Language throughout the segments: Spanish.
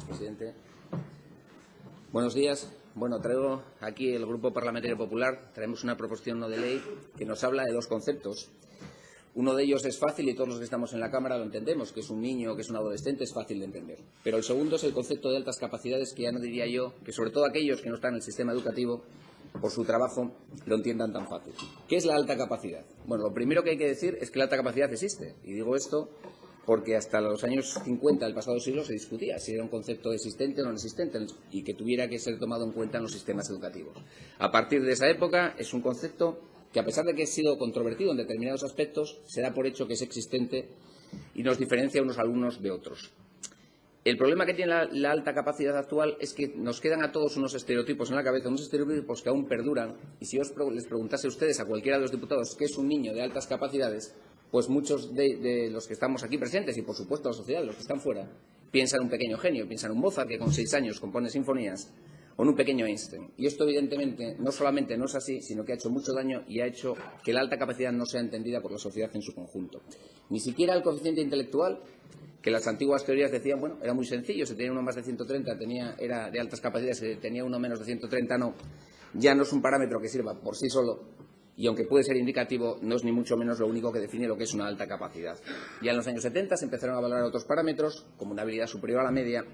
presidente. Buenos días. Bueno, traigo aquí el Grupo Parlamentario Popular. Traemos una proposición no de ley que nos habla de dos conceptos. Uno de ellos es fácil y todos los que estamos en la Cámara lo entendemos, que es un niño, que es un adolescente, es fácil de entender. Pero el segundo es el concepto de altas capacidades, que ya no diría yo que sobre todo aquellos que no están en el sistema educativo, por su trabajo, lo entiendan tan fácil. ¿Qué es la alta capacidad? Bueno, lo primero que hay que decir es que la alta capacidad existe. Y digo esto porque hasta los años 50 del pasado siglo se discutía si era un concepto existente o no existente y que tuviera que ser tomado en cuenta en los sistemas educativos. A partir de esa época es un concepto que, a pesar de que ha sido controvertido en determinados aspectos, se da por hecho que es existente y nos diferencia a unos alumnos de otros. El problema que tiene la alta capacidad actual es que nos quedan a todos unos estereotipos en la cabeza, unos estereotipos que aún perduran, y si les preguntase a ustedes, a cualquiera de los diputados, qué es un niño de altas capacidades, pues muchos de los que estamos aquí presentes, y por supuesto la sociedad, los que están fuera, piensan en un pequeño genio, piensan en un Mozart que con 6 años compone sinfonías, o en un pequeño Einstein. Y esto evidentemente no solamente no es así, sino que ha hecho mucho daño y ha hecho que la alta capacidad no sea entendida por la sociedad en su conjunto. Ni siquiera el coeficiente intelectual, que las antiguas teorías decían, bueno, era muy sencillo, si tenía uno más de 130 era de altas capacidades, si tenía uno menos de 130 no, ya no es un parámetro que sirva por sí solo, y aunque puede ser indicativo, no es ni mucho menos lo único que define lo que es una alta capacidad. Ya en los años 70 se empezaron a valorar otros parámetros, como una habilidad superior a la media,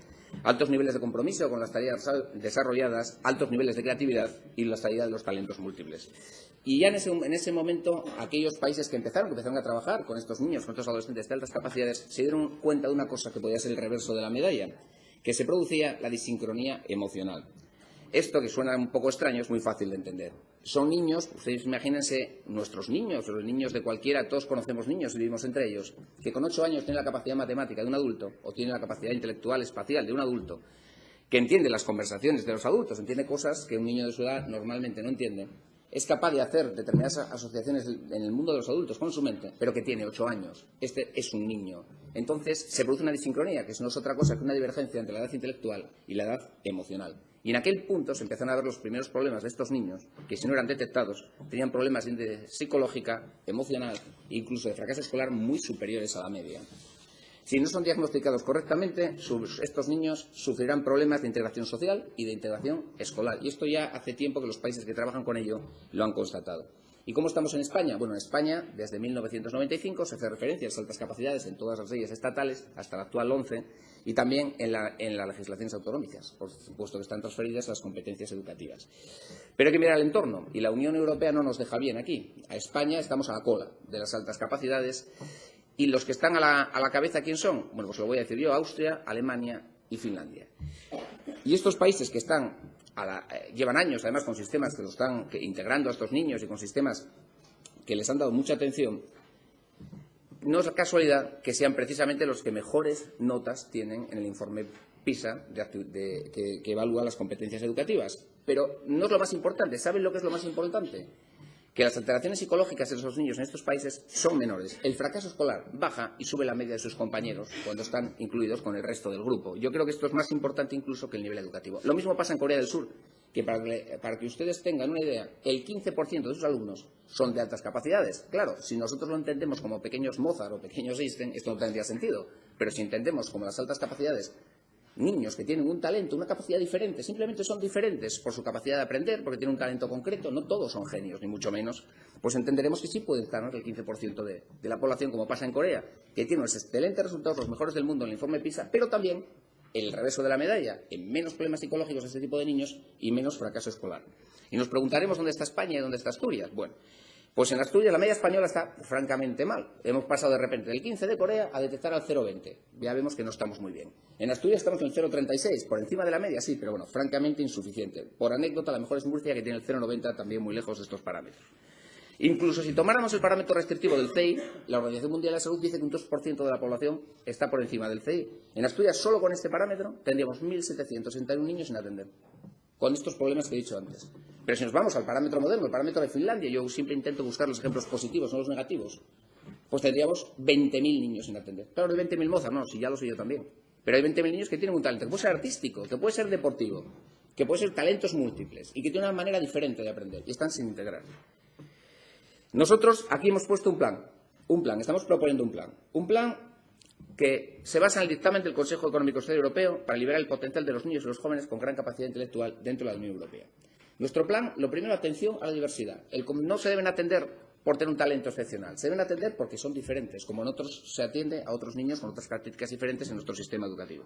altos niveles de compromiso con las tareas desarrolladas, altos niveles de creatividad y la salida de los talentos múltiples. Y ya en ese momento, aquellos países que empezaron a trabajar con estos niños, con estos adolescentes de altas capacidades, se dieron cuenta de una cosa que podía ser el reverso de la medalla, que se producía la disincronía emocional. Esto, que suena un poco extraño, es muy fácil de entender. Son niños, ustedes imagínense, nuestros niños, o los niños de cualquiera, todos conocemos niños y vivimos entre ellos, que con 8 años tienen la capacidad matemática de un adulto, o tienen la capacidad intelectual, espacial de un adulto, que entiende las conversaciones de los adultos, entiende cosas que un niño de su edad normalmente no entiende, es capaz de hacer determinadas asociaciones en el mundo de los adultos con su mente, pero que tiene 8 años. Este es un niño. Entonces se produce una disincronía, que no es otra cosa que una divergencia entre la edad intelectual y la edad emocional. Y en aquel punto se empezaron a ver los primeros problemas de estos niños, que si no eran detectados, tenían problemas de psicológica, emocional e incluso de fracaso escolar muy superiores a la media. Si no son diagnosticados correctamente, estos niños sufrirán problemas de integración social y de integración escolar. Y esto ya hace tiempo que los países que trabajan con ello lo han constatado. ¿Y cómo estamos en España? Bueno, en España, desde 1995, se hace referencia a las altas capacidades en todas las leyes estatales, hasta la actual 11, y también en las legislaciones autonómicas, por supuesto que están transferidas a las competencias educativas. Pero hay que mirar el entorno, y la Unión Europea no nos deja bien aquí. A España estamos a la cola de las altas capacidades. ¿Y los que están a la cabeza quién son? Bueno, pues lo voy a decir yo: Austria, Alemania y Finlandia. Y estos países que están llevan años, además, con sistemas que los están integrando a estos niños y con sistemas que les han dado mucha atención, no es casualidad que sean precisamente los que mejores notas tienen en el informe PISA que evalúa las competencias educativas. Pero no es lo más importante. ¿Saben lo que es lo más importante? Que las alteraciones psicológicas de esos niños en estos países son menores. El fracaso escolar baja y sube la media de sus compañeros cuando están incluidos con el resto del grupo. Yo creo que esto es más importante incluso que el nivel educativo. Lo mismo pasa en Corea del Sur, que para que ustedes tengan una idea, el 15% de sus alumnos son de altas capacidades. Claro, si nosotros lo entendemos como pequeños Mozart o pequeños Einstein, esto no tendría sentido. Pero si entendemos como las altas capacidades niños que tienen un talento, una capacidad diferente, simplemente son diferentes por su capacidad de aprender, porque tienen un talento concreto, no todos son genios, ni mucho menos, pues entenderemos que sí pueden estar el 15% de la población, como pasa en Corea, que tiene unos excelentes resultados, los mejores del mundo en el informe PISA, pero también el reverso de la medalla, en menos problemas psicológicos de este tipo de niños y menos fracaso escolar. Y nos preguntaremos dónde está España y dónde está Asturias. Bueno, pues en Asturias la media española está francamente mal. Hemos pasado de repente del 15 de Corea a detectar al 0,20. Ya vemos que no estamos muy bien. En Asturias estamos en el 0,36, por encima de la media, sí, pero bueno, francamente insuficiente. Por anécdota, la mejor es Murcia, que tiene el 0,90, también muy lejos de estos parámetros. Incluso si tomáramos el parámetro restrictivo del CEI, la Organización Mundial de la Salud dice que un 2% de la población está por encima del CEI. En Asturias, solo con este parámetro, tendríamos 1.761 niños sin atender, con estos problemas que he dicho antes. Pero si nos vamos al parámetro moderno, el parámetro de Finlandia, yo siempre intento buscar los ejemplos positivos, no los negativos, pues tendríamos 20.000 niños sin atender. Claro, hay 20.000 Mozart, no, si ya lo soy yo también. Pero hay 20.000 niños que tienen un talento, que puede ser artístico, que puede ser deportivo, que puede ser talentos múltiples y que tienen una manera diferente de aprender y están sin integrar. Nosotros aquí hemos puesto un plan, estamos proponiendo un plan que se basa en el dictamen del Consejo Económico y Social Europeo para liberar el potencial de los niños y los jóvenes con gran capacidad intelectual dentro de la Unión Europea. Nuestro plan, lo primero, atención a la diversidad. No se deben atender por tener un talento excepcional, se deben atender porque son diferentes, como en otros se atiende a otros niños con otras características diferentes en nuestro sistema educativo.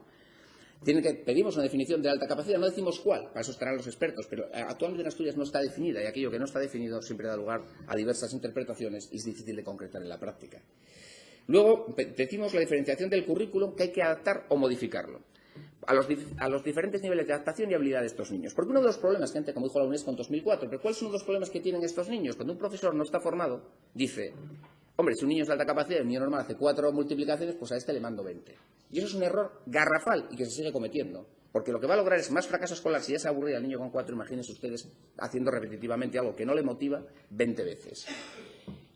Pedimos una definición de alta capacidad, no decimos cuál, para eso estarán los expertos, pero actualmente en Asturias no está definida y aquello que no está definido siempre da lugar a diversas interpretaciones y es difícil de concretar en la práctica. Luego, decimos la diferenciación del currículum, que hay que adaptar o modificarlo a los diferentes niveles de adaptación y habilidad de estos niños. Porque uno de los problemas que antes, como dijo la UNESCO en 2004, pero ¿cuáles son los problemas que tienen estos niños? Cuando un profesor no está formado, dice, hombre, si un niño es de alta capacidad y un niño normal hace 4 multiplicaciones, pues a este le mando 20. Y eso es un error garrafal y que se sigue cometiendo. Porque lo que va a lograr es más fracaso escolar. Si ya se aburría el niño con 4, imagínense ustedes haciendo repetitivamente algo que no le motiva 20 veces.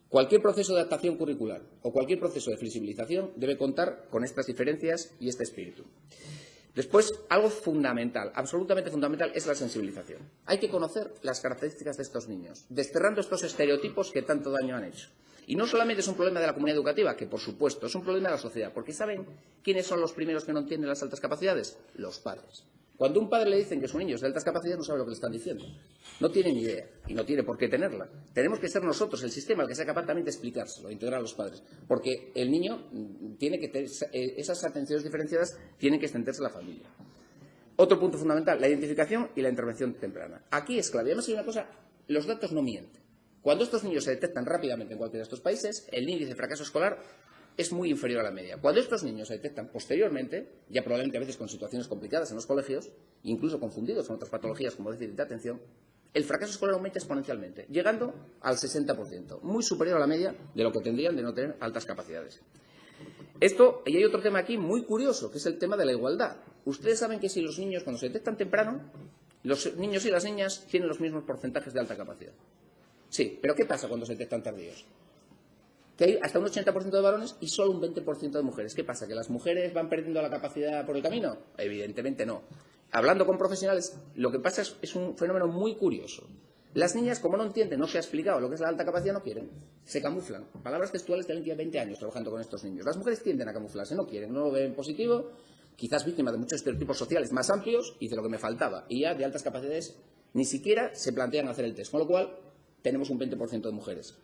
Cualquier proceso de adaptación curricular o cualquier proceso de flexibilización debe contar con estas diferencias y este espíritu. Después, algo fundamental, absolutamente fundamental, es la sensibilización. Hay que conocer las características de estos niños, desterrando estos estereotipos que tanto daño han hecho. Y no solamente es un problema de la comunidad educativa, que por supuesto es un problema de la sociedad, porque ¿saben quiénes son los primeros que no entienden las altas capacidades? Los padres. Cuando a un padre le dicen que su niño es de altas capacidades, no sabe lo que le están diciendo. No tiene ni idea y no tiene por qué tenerla. Tenemos que ser nosotros, el sistema, el que sea capaz también de explicárselo, de integrar a los padres. Porque el niño tiene que tener esas atenciones diferenciadas, tienen que extenderse a la familia. Otro punto fundamental, la identificación y la intervención temprana. Aquí es clave. Además hay una cosa, los datos no mienten. Cuando estos niños se detectan rápidamente en cualquiera de estos países, el índice de fracaso escolar es muy inferior a la media. Cuando estos niños se detectan posteriormente, ya probablemente a veces con situaciones complicadas en los colegios, incluso confundidos con otras patologías como déficit de atención, el fracaso escolar aumenta exponencialmente, llegando al 60%, muy superior a la media de lo que tendrían de no tener altas capacidades. Y hay otro tema aquí muy curioso, que es el tema de la igualdad. Ustedes saben que si los niños, cuando se detectan temprano, los niños y las niñas tienen los mismos porcentajes de alta capacidad. Sí, pero ¿qué pasa cuando se detectan tardíos? Que hay hasta un 80% de varones y solo un 20% de mujeres. ¿Qué pasa? ¿Que las mujeres van perdiendo la capacidad por el camino? Evidentemente no. Hablando con profesionales, lo que pasa es un fenómeno muy curioso. Las niñas, como no entienden, no se ha explicado lo que es la alta capacidad, no quieren. Se camuflan. Palabras textuales de alguien que lleva 20 años trabajando con estos niños. Las mujeres tienden a camuflarse, no quieren, no lo ven positivo, quizás víctima de muchos estereotipos sociales más amplios y de lo que me faltaba. Y ya de altas capacidades ni siquiera se plantean hacer el test, con lo cual tenemos un 20% de mujeres.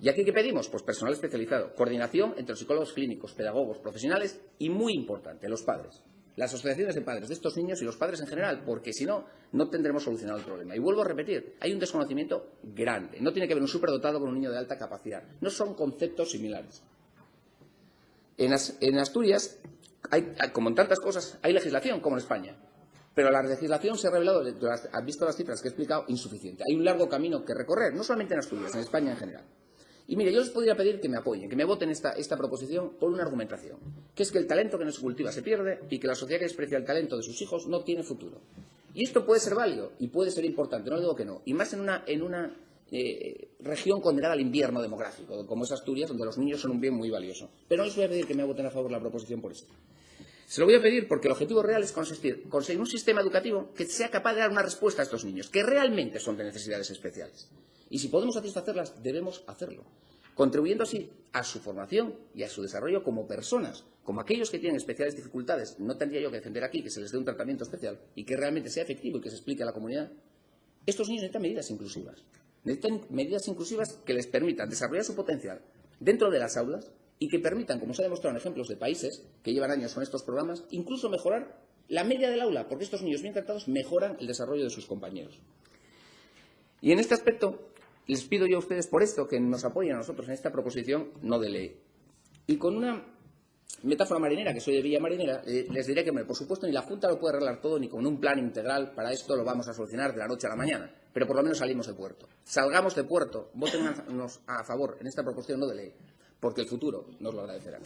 ¿Y aquí qué pedimos? Pues personal especializado, coordinación entre los psicólogos clínicos, pedagogos, profesionales y, muy importante, los padres. Las asociaciones de padres de estos niños y los padres en general, porque si no, no tendremos solucionado el problema. Y vuelvo a repetir, hay un desconocimiento grande. No tiene que ver un superdotado con un niño de alta capacidad. No son conceptos similares. En Asturias, como en tantas cosas, hay legislación, como en España. Pero la legislación se ha revelado, has visto las cifras que he explicado, insuficiente. Hay un largo camino que recorrer, no solamente en Asturias, en España en general. Y mire, yo les podría pedir que me apoyen, que me voten esta proposición por una argumentación, que es que el talento que no se cultiva se pierde y que la sociedad que desprecia el talento de sus hijos no tiene futuro. Y esto puede ser válido y puede ser importante, no le digo que no, y más en una región condenada al invierno demográfico, como es Asturias, donde los niños son un bien muy valioso. Pero no les voy a pedir que me voten a favor la proposición por esto. Se lo voy a pedir porque el objetivo real es conseguir un sistema educativo que sea capaz de dar una respuesta a estos niños, que realmente son de necesidades especiales. Y si podemos satisfacerlas, debemos hacerlo, contribuyendo así a su formación y a su desarrollo como personas, como aquellos que tienen especiales dificultades. No tendría yo que defender aquí que se les dé un tratamiento especial y que realmente sea efectivo y que se explique a la comunidad. Estos niños necesitan medidas inclusivas. Necesitan medidas inclusivas que les permitan desarrollar su potencial dentro de las aulas y que permitan, como se ha demostrado en ejemplos de países que llevan años con estos programas, incluso mejorar la media del aula, porque estos niños bien tratados mejoran el desarrollo de sus compañeros. Y en este aspecto, les pido yo a ustedes por esto que nos apoyen a nosotros en esta proposición no de ley. Y con una metáfora marinera, que soy de Villa Marinera, les diré que, por supuesto, ni la Junta lo puede arreglar todo, ni con un plan integral para esto lo vamos a solucionar de la noche a la mañana. Pero por lo menos salimos de puerto. Salgamos de puerto, votennos a favor en esta proposición no de ley, porque el futuro nos lo agradecerá.